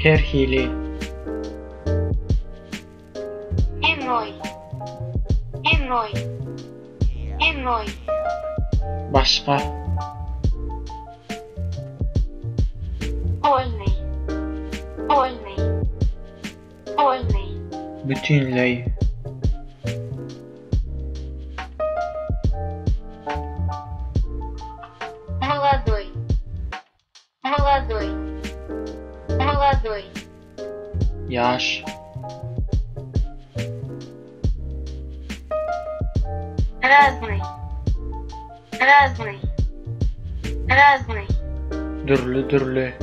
Terhili. Eной. Eной. Eной. Başqa. Ольный. Ольный. Ольный. Bütünlüy. Молодой. Молодой. Молодой. Yaş. Разный. Разный. Разный. Türlü.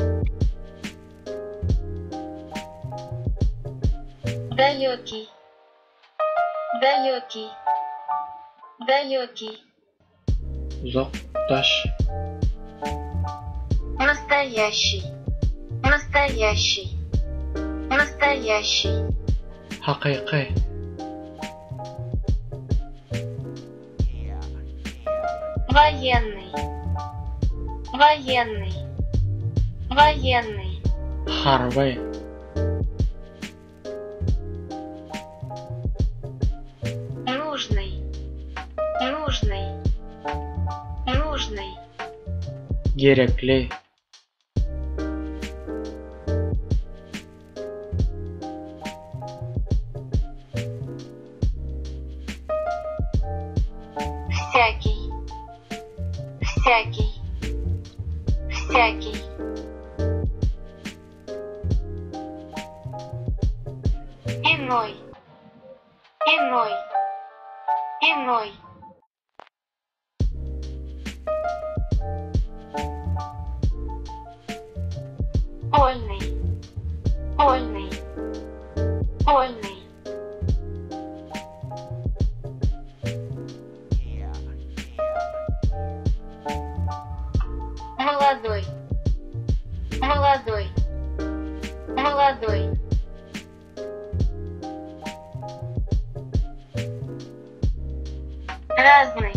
Далекий. Далекий. Далекий. Uzakdaş. Настоящий. Настоящий. Настоящий. Haqiqi. Военный. Военный. Военный. Harbi. Нужный. Нужный. Нужный. Gerekli. Всякий. Всякий. Всякий. Иной. Иной. Иной. Ольный. Ольный. Ольный. Молодой. Молодой. Молодой. Разный.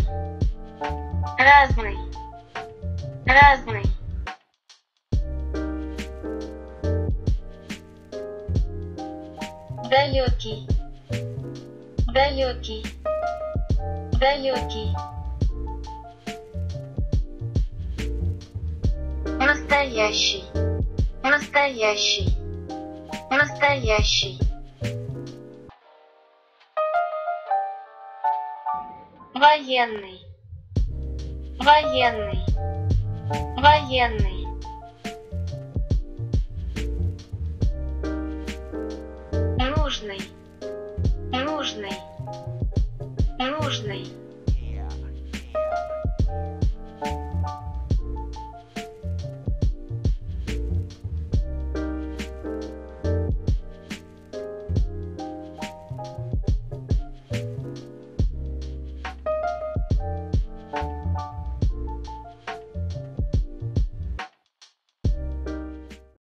Разный. Разный. Далекий. Далекий. Далекий. Настоящий. Настоящий. Настоящий. Военный. Военный. Военный. Нужный. Нужный. Нужный.